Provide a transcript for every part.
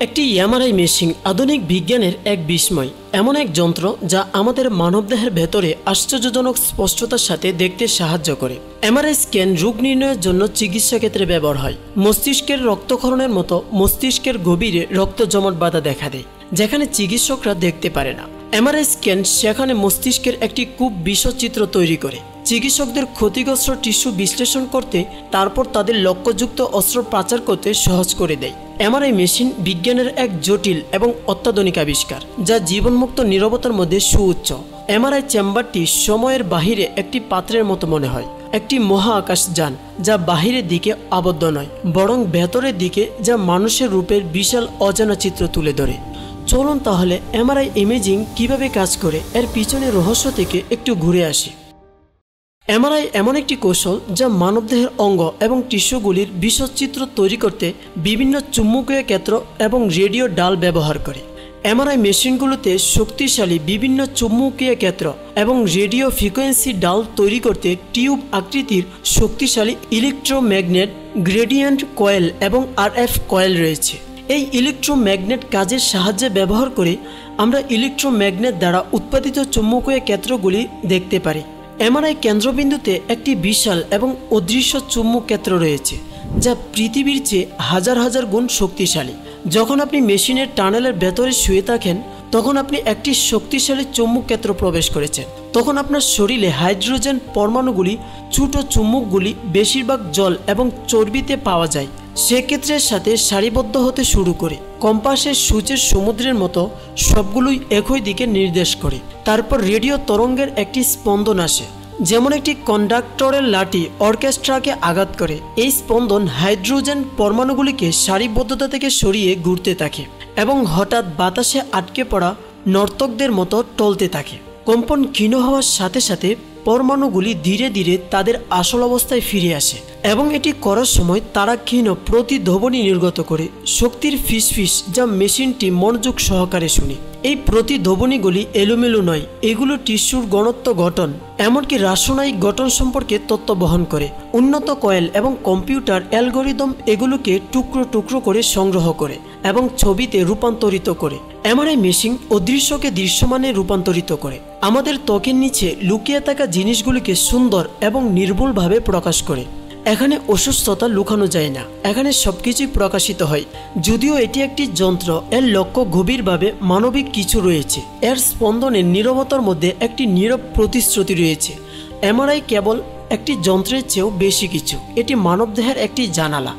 একটি MRI machine আধুনিক বিজ্ঞানের এক বিস্ময়, এমন এক যন্ত্র যা আমাদের মানবদেহের ভেতরে আশ্চর্যজনক স্পষ্টতার সাথে দেখতে সাহায্য করে। এমআরআই স্ক্যান রোগ নির্ণয়ের জন্য চিকিৎসা ক্ষেত্রে ব্যবহার হয়। মস্তিষ্কের রক্তক্ষরণের মতো মস্তিষ্কের গভীরে রক্ত জমাট বাঁধা দেখা দেয়, যেখানে চিকিৎসকরা দেখতে পারে না। এমআরআই স্ক্যান সেখানে মস্তিষ্কের একটি খুব বিশদ চিত্র তৈরি করে চিকিৎসকদের ক্ষতিগ্রস্ত টিস্যু বিশ্লেষণ করতে, তারপর তাদের লক্ষ্যযুক্ত অস্ত্রোপচার করতে সহজ করে দেয়। এমআরআই মেশিন বিজ্ঞানের এক জটিল এবং অত্যাধুনিক আবিষ্কার, যা জীবনমুক্ত নীরবতার মধ্যে সুউচ্চ। এমআরআই চেম্বারটি সময়ের বাহিরে একটি পাত্রের মতো মনে হয়, একটি মহাকাশ যান যা বাহিরের দিকে আবদ্ধ নয়, বরং ভেতরের দিকে, যা মানুষের রূপের বিশাল অজানা চিত্র তুলে ধরে। চলুন তাহলে এমআরআই ইমেজিং কিভাবে কাজ করে এর পিছনের রহস্য থেকে একটু ঘুরে আসি। এমআরআই এমন একটি কৌশল যা মানবদেহের অঙ্গ এবং টিস্যুগুলির বিশদ চিত্র তৈরি করতে বিভিন্ন চুম্বকীয় ক্ষেত্র এবং রেডিও ডাল ব্যবহার করে। এমআরআই মেশিনগুলোতে শক্তিশালী বিভিন্ন চুম্বকীয় ক্ষেত্র এবং রেডিও ফ্রিকোয়েন্সি ডাল তৈরি করতে টিউব আকৃতির শক্তিশালী ইলেকট্রোম্যাগনেট, গ্রেডিয়েন্ট কয়েল এবং আরএফ কয়েল রয়েছে। এই ইলেকট্রোম্যাগনেট কাজের সাহায্যে ব্যবহার করে আমরা ইলেকট্রোম্যাগনেট দ্বারা উৎপাদিত চুম্বকীয় ক্ষেত্রগুলি দেখতে পারি। এমআরআই কেন্দ্রবিন্দুতে একটি বিশাল এবং অদৃশ্য চুম্বক ক্ষেত্র রয়েছে, যা পৃথিবীর চেয়ে হাজার হাজার গুণ শক্তিশালী। যখন আপনি মেশিনের টানেলের ভেতরে শুয়ে থাকেন, তখন আপনি একটি শক্তিশালী চুম্বক ক্ষেত্র প্রবেশ করেছেন। তখন আপনার শরীরে হাইড্রোজেন পরমাণুগুলি, ছোট চুম্বকগুলি বেশিরভাগ জল এবং চর্বিতে পাওয়া যায়। সেক্ষেত্রের সাথে সারিবদ্ধ হতে শুরু করে কম্পাসের সূচের সমুদ্রের মতো সবগুলোই একই দিকে নির্দেশ করে। তারপর রেডিও তরঙ্গের একটি স্পন্দন আসে, যেমন একটি কন্ডাক্টরের লাঠি অর্কেস্ট্রাকে আঘাত করে। এই স্পন্দন হাইড্রোজেন পরমাণুগুলিকে সারিবদ্ধতা থেকে সরিয়ে ঘুরতে থাকে এবং হঠাৎ বাতাসে আটকে পড়া নর্তকদের মতো টলতে থাকে। কম্পন ক্ষীণ হওয়ার সাথে সাথে পরমাণুগুলি ধীরে ধীরে তাদের আসল অবস্থায় ফিরে আসে এবং এটি করার সময় তারা ক্ষীণ প্রতিধ্বনি নির্গত করে শক্তির ফিসফিস, যা মেশিনটি মনোযোগ সহকারে শুনে। এই প্রতিধ্বনিগুলি এলোমেলো নয়, এগুলো টিস্যুর ঘনত্ব, গঠন, এমনকি রাসায়নিক গঠন সম্পর্কে তথ্য বহন করে। উন্নত কয়েল এবং কম্পিউটার অ্যালগরিদম এগুলোকে টুকরো টুকরো করে সংগ্রহ করে এবং ছবিতে রূপান্তরিত করে। এমআরআই মেশিন অদৃশ্যকে দৃশ্যমানে রূপান্তরিত করে, আমাদের ত্বকের নিচে লুকিয়ে থাকা জিনিসগুলিকে সুন্দর এবং নির্ভুলভাবে প্রকাশ করে। এখানে অসুস্থতা লুকানো যায় না, এখানে সবকিছুই প্রকাশিত হয়। যদিও এটি একটি যন্ত্র, এর লক্ষ্য গভীরভাবে মানবিক কিছু রয়েছে। এর স্পন্দনের নীরবতার মধ্যে একটি নীরব প্রতিশ্রুতি রয়েছে। এমআরআই কেবল একটি যন্ত্রের চেয়েও বেশি কিছু। এটি মানবদেহের একটি জানালা,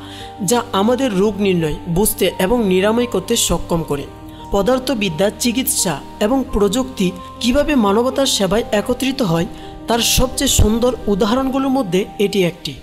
যা আমাদের রোগ নির্ণয়, বুঝতে এবং নিরাময় করতে সক্ষম করে। পদার্থবিদ্যা, চিকিৎসা এবং প্রযুক্তি কিভাবে মানবতার সেবায় একত্রিত হয় তার সবচেয়ে সুন্দর উদাহরণগুলোর মধ্যে এটি একটি।